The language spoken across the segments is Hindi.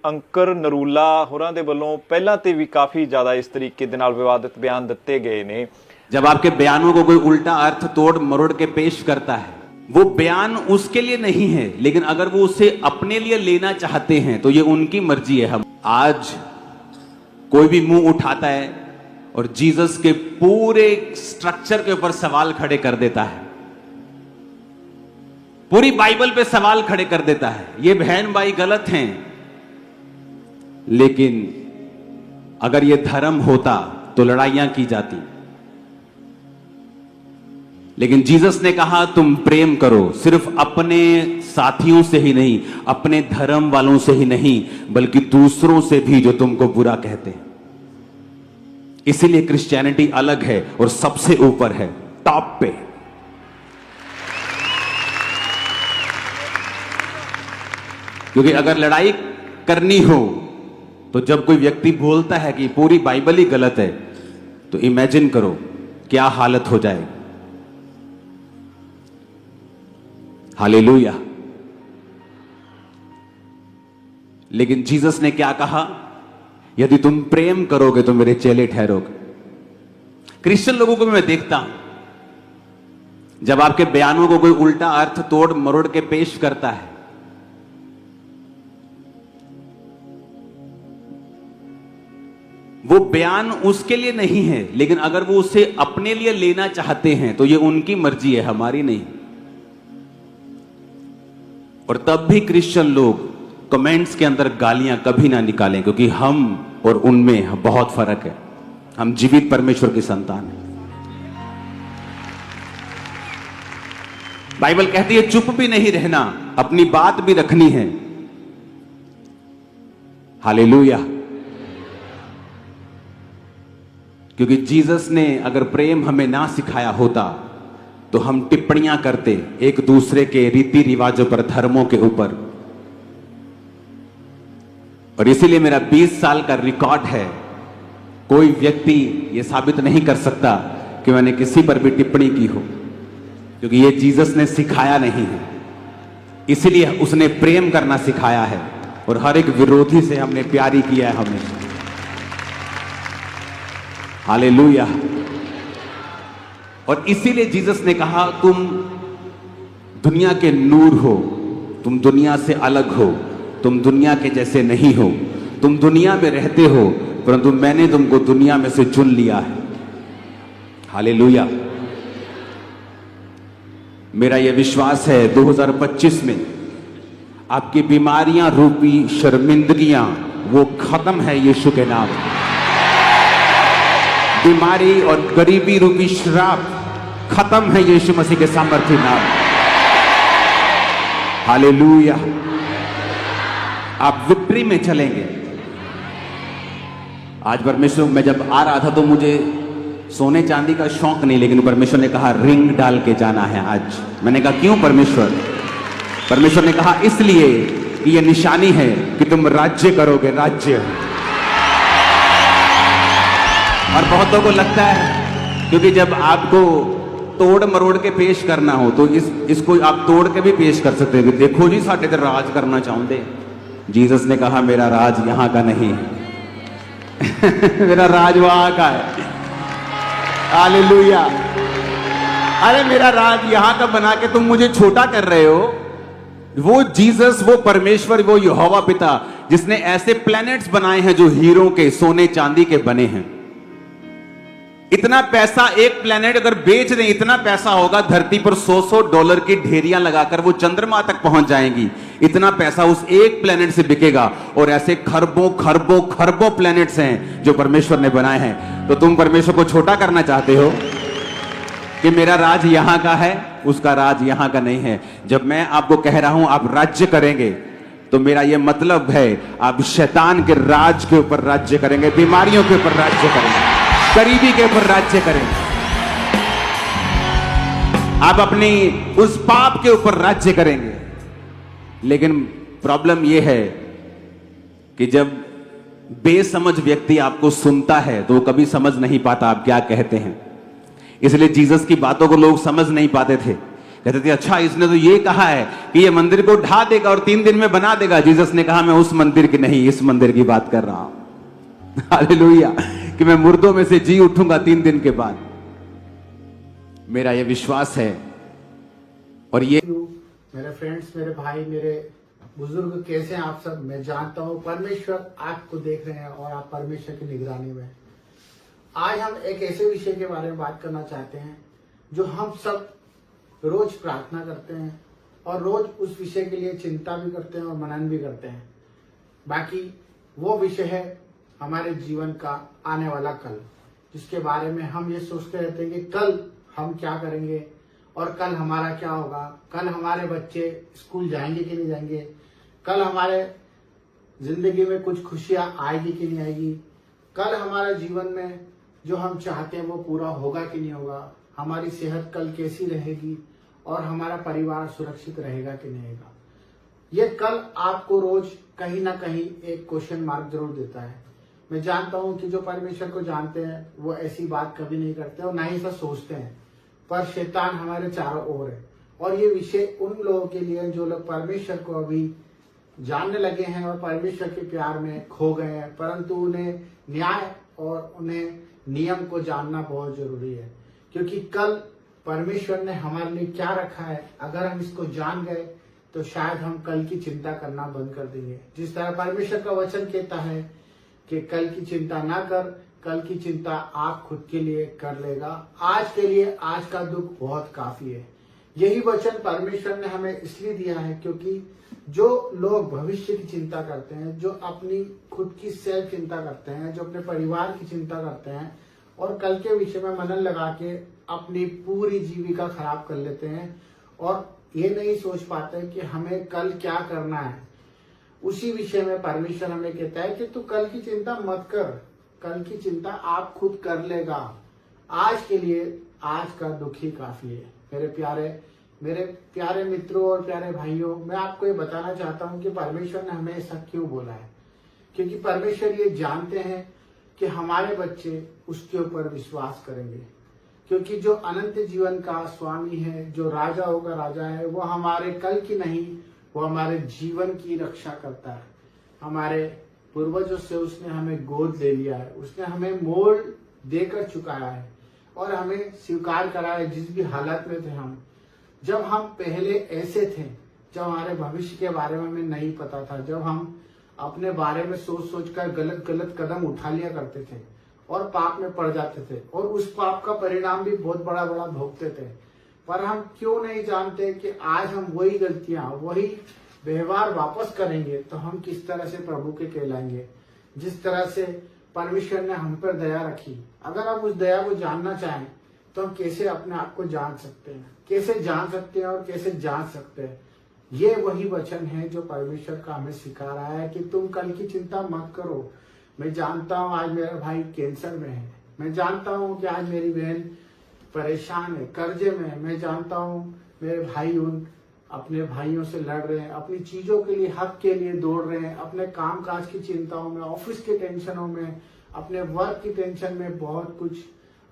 ਅੰਕਰ ਨਰੂਲਾ ਹੋਰਾਂ ਦੇ ਵੱਲੋਂ ਪਹਿਲਾਂ ਤੇ ਵੀ ਕਾਫੀ ਜ਼ਿਆਦਾ ਇਸ ਤਰੀਕੇ ਦੇ ਨਾਲ ਵਿਵਾਦਿਤ ਬਿਆਨ ਦਿੱਤੇ ਗਏ ਨੇ। जब आपके बयानों को कोई उल्टा अर्थ तोड़ मरोड़ के पेश करता है, वो बयान उसके लिए नहीं है, लेकिन अगर वो उसे अपने लिए लेना चाहते हैं तो ये उनकी मर्जी है। हम आज कोई भी मुंह उठाता है और जीसस के पूरे स्ट्रक्चर के ऊपर सवाल खड़े कर देता है, पूरी बाइबल पे सवाल खड़े कर देता है। ये बहन भाई गलत हैं, लेकिन अगर ये धर्म होता तो लड़ाइयां की जाती। लेकिन जीसस ने कहा तुम प्रेम करो, सिर्फ अपने साथियों से ही नहीं, अपने धर्म वालों से ही नहीं, बल्कि दूसरों से भी जो तुमको बुरा कहते हैं। इसीलिए क्रिश्चियनिटी अलग है और सबसे ऊपर है, टॉप पे। क्योंकि अगर लड़ाई करनी हो तो जब कोई व्यक्ति बोलता है कि पूरी बाइबल ही गलत है, तो इमेजिन करो क्या हालत हो जाएगी। हालेलुया। लेकिन जीसस ने क्या कहा? यदि तुम प्रेम करोगे तो मेरे चेले ठहरोगे। क्रिश्चियन लोगों को भी मैं देखता हूं, जब आपके बयानों को कोई उल्टा अर्थ तोड़ मरोड़ के पेश करता है, वो बयान उसके लिए नहीं है, लेकिन अगर वो उसे अपने लिए लेना चाहते हैं तो ये उनकी मर्जी है, हमारी नहीं। और तब भी क्रिश्चियन लोग कमेंट्स के अंदर गालियां कभी ना निकालें, क्योंकि हम और उनमें बहुत फर्क है। हम जीवित परमेश्वर की संतान हैं। बाइबल कहती है चुप भी नहीं रहना, अपनी बात भी रखनी है। हालेलुया। क्योंकि जीसस ने अगर प्रेम हमें ना सिखाया होता तो हम टिप्पणियां करते एक दूसरे के रीति रिवाजों पर, धर्मों के ऊपर। और इसीलिए मेरा 20 साल का रिकॉर्ड है, कोई व्यक्ति यह साबित नहीं कर सकता कि मैंने किसी पर भी टिप्पणी की हो, क्योंकि यह जीसस ने सिखाया नहीं है। इसीलिए उसने प्रेम करना सिखाया है, और हर एक विरोधी से हमने प्यार ही किया है हमेशा। हालेलुया। और इसीलिए जीसस ने कहा तुम दुनिया के नूर हो, तुम दुनिया से अलग हो, तुम दुनिया के जैसे नहीं हो। तुम दुनिया में रहते हो, परंतु मैंने तुमको दुनिया में से चुन लिया है। हालेलुया। मेरा यह विश्वास है 2025 में आपकी बीमारियां रूपी शर्मिंदगियां वो खत्म है यीशु के नाम। बीमारी और गरीबी रूपी श्राप खत्म है यीशु मसीह के सामर्थ्य नाम। हालेलुया। आप विक्ट्री में चलेंगे। आज परमेश्वर, मैं जब आ रहा था तो मुझे सोने चांदी का शौक नहीं, लेकिन परमेश्वर ने कहा रिंग डाल के जाना है आज। मैंने कहा क्यों परमेश्वर? परमेश्वर ने कहा इसलिए कि यह निशानी है कि तुम राज्य करोगे, राज्य। और बहुतों को लगता है क्योंकि जब आपको तोड़ मरोड़ के पेश करना हो तो इसको आप तोड़ के भी पेश कर सकते हैं। देखो जी साढ़े तो राज करना चाहते। जीसस ने कहा मेरा राज यहां का नहीं है मेरा राज वहां का है। हालेलुया। अरे मेरा राज यहां का बना के तुम मुझे छोटा कर रहे हो। वो जीसस, वो परमेश्वर, वो यहोवा पिता जिसने ऐसे प्लैनेट्स बनाए हैं जो हीरों के, सोने चांदी के बने हैं। इतना पैसा एक प्लेनेट अगर बेच दें, इतना पैसा होगा धरती पर $100 की ढेरियां लगाकर वो चंद्रमा तक पहुंच जाएंगी। इतना पैसा उस एक प्लेनेट से बिकेगा। और ऐसे खरबों खरबों खरबों प्लेनेट्स हैं जो परमेश्वर ने बनाए हैं। तो तुम परमेश्वर को छोटा करना चाहते हो कि मेरा राज यहां का है, उसका राज यहां का नहीं है। जब मैं आपको कह रहा हूं आप राज्य करेंगे, तो मेरा यह मतलब है आप शैतान के राज के ऊपर राज्य करेंगे, बीमारियों के ऊपर राज्य करेंगे, गरीबी के ऊपर राज्य करेंगे। आप अपनी उस पाप के ऊपर राज्य करेंगे। लेकिन प्रॉब्लम यह है कि जब बेसमझ व्यक्ति आपको सुनता है तो वो कभी समझ नहीं पाता आप क्या कहते हैं। इसलिए जीसस की बातों को लोग समझ नहीं पाते थे। कहते थे अच्छा इसने तो ये कहा है कि ये मंदिर को ढा देगा और 3 दिन में बना देगा। जीसस ने कहा मैं उस मंदिर की नहीं, इस मंदिर की बात कर रहा हूं। हालेलुया, कि मैं मुर्दों में से जी उठूंगा 3 दिन के बाद। मेरा ये विश्वास है। और ये मेरे फ्रेंड्स, मेरे भाई, मेरे बुजुर्ग, कैसे हैं आप सब? मैं जानता हूँ परमेश्वर आपको देख रहे हैं और आप परमेश्वर की निगरानी में। आज हम एक ऐसे विषय के बारे में बात करना चाहते हैं जो हम सब रोज प्रार्थना करते हैं और रोज उस विषय के लिए चिंता भी करते हैं और मनन भी करते हैं। बाकी वो विषय है हमारे जीवन का आने वाला कल, जिसके बारे में हम ये सोचते रहते हैं कि कल हम क्या करेंगे और कल हमारा क्या होगा, कल हमारे बच्चे स्कूल जाएंगे कि नहीं जाएंगे, कल हमारे जिंदगी में कुछ खुशियां आएगी कि नहीं आएगी, कल हमारे जीवन में जो हम चाहते हैं वो पूरा होगा कि नहीं होगा, हमारी सेहत कल कैसी रहेगी और हमारा परिवार सुरक्षित रहेगा कि नहीं रहेगा। ये कल आपको रोज कहीं ना कहीं एक क्वेश्चन मार्क जरूर देता है। मैं जानता हूं कि जो परमेश्वर को जानते हैं वो ऐसी बात कभी नहीं करते और ना ही ऐसा सोचते हैं, पर शैतान हमारे चारों ओर है। और ये विषय उन लोगों के लिए जो लोग परमेश्वर को अभी जानने लगे हैं और परमेश्वर के प्यार में खो गए हैं, परंतु उन्हें न्याय और उन्हें नियम को जानना बहुत जरूरी है। क्योंकि कल परमेश्वर ने हमारे लिए क्या रखा है, अगर हम इसको जान गए तो शायद हम कल की चिंता करना बंद कर देंगे। जिस तरह परमेश्वर का वचन कहता है कि कल की चिंता ना कर, कल की चिंता आप खुद के लिए कर लेगा, आज के लिए आज का दुख बहुत काफी है। यही वचन परमेश्वर ने हमें इसलिए दिया है क्योंकि जो लोग भविष्य की चिंता करते हैं, जो अपनी खुद की सेल्फ चिंता करते हैं, जो अपने परिवार की चिंता करते हैं और कल के विषय में मनन लगा के अपनी पूरी जीविका खराब कर लेते हैं और ये नहीं सोच पाते कि हमें कल क्या करना है, उसी विषय में परमेश्वर हमें कहता है कि तू कल की चिंता मत कर, कल की चिंता आप खुद कर लेगा, आज के लिए आज का दुख ही काफी है। मेरे प्यारे मित्रों और प्यारे भाइयों, मैं आपको ये बताना चाहता हूँ कि परमेश्वर ने हमें ऐसा क्यों बोला है। क्योंकि परमेश्वर ये जानते हैं कि हमारे बच्चे उसके ऊपर विश्वास करेंगे। क्योंकि जो अनंत जीवन का स्वामी है, जो राजा होगा राजा है, वो हमारे कल की नहीं, वो हमारे जीवन की रक्षा करता है। हमारे पूर्वजों से उसने हमें गोद ले लिया है, उसने हमें मोल देकर चुकाया है और हमें स्वीकार करा है जिस भी हालत में थे हम। जब हम पहले ऐसे थे, जब हमारे भविष्य के बारे में हमें नहीं पता था, जब हम अपने बारे में सोच सोच कर गलत गलत कदम उठा लिया करते थे और पाप में पड़ जाते थे और उस पाप का परिणाम भी बहुत बड़ा बड़ा भोगते थे। पर हम क्यों नहीं जानते कि आज हम वही गलतियां, वही व्यवहार वापस करेंगे तो हम किस तरह से प्रभु के कहलाएंगे। जिस तरह से परमेश्वर ने हम पर दया रखी, अगर आप उस दया को जानना चाहें तो हम कैसे अपने आप को जान सकते हैं, कैसे जान सकते हैं और कैसे जान सकते हैं। ये वही वचन है जो परमेश्वर का हमें सिखा रहा है कि तुम कल की चिंता मत करो। मैं जानता हूँ आज मेरा भाई कैंसर में है, मैं जानता हूँ कि आज मेरी बहन परेशान है, कर्जे में है, मैं जानता हूँ मेरे भाई उन अपने भाइयों से लड़ रहे हैं, अपनी चीजों के लिए, हक के लिए दौड़ रहे हैं, अपने काम काज की चिंताओं में, ऑफिस के टेंशनों में, अपने वर्क की टेंशन में बहुत कुछ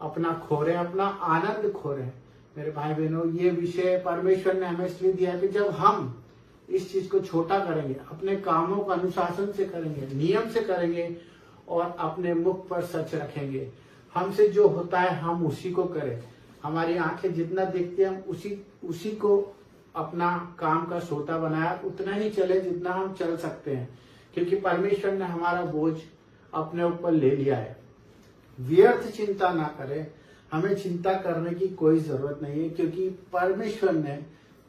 अपना खो रहे हैं, अपना आनंद खो रहे हैं। मेरे भाई बहनों, ये विषय परमेश्वर ने हमें इसलिए दिया है कि जब हम इस चीज को छोटा करेंगे, अपने कामों को अनुशासन से करेंगे, नियम से करेंगे और अपने मुख पर सच रखेंगे, हमसे जो होता है हम उसी को करें। हमारी आंखें जितना देखती हैं हम उसी को अपना काम का सोता बनाया, उतना ही चले जितना हम चल सकते हैं। क्योंकि परमेश्वर ने हमारा बोझ अपने ऊपर ले लिया है। व्यर्थ चिंता ना करें, हमें चिंता करने की कोई जरूरत नहीं है, क्योंकि परमेश्वर ने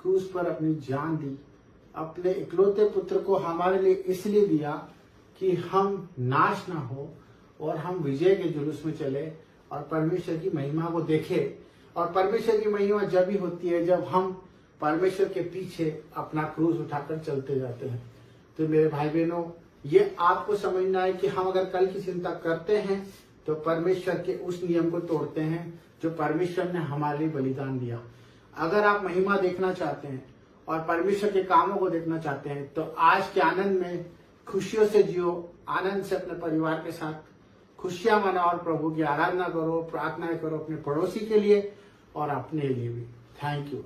क्रूस पर अपनी जान दी, अपने इकलौते पुत्र को हमारे लिए इसलिए दिया कि हम नाश ना हो और हम विजय के जुलूस में चले और परमेश्वर की महिमा को देखें। और परमेश्वर की महिमा जब भी होती है जब हम परमेश्वर के पीछे अपना क्रूस उठाकर चलते जाते हैं। तो मेरे भाई बहनों, ये आपको समझना है कि हम अगर कल की चिंता करते हैं तो परमेश्वर के उस नियम को तोड़ते हैं जो परमेश्वर ने हमारे लिए बलिदान दिया। अगर आप महिमा देखना चाहते हैं और परमेश्वर के कामों को देखना चाहते हैं तो आज के आनंद में खुशियों से जियो, आनंद से अपने परिवार के साथ खुशियां मनाओ और प्रभु की आराधना करो, प्रार्थनाएं करो अपने पड़ोसी के लिए और अपने लिए भी। Thank you.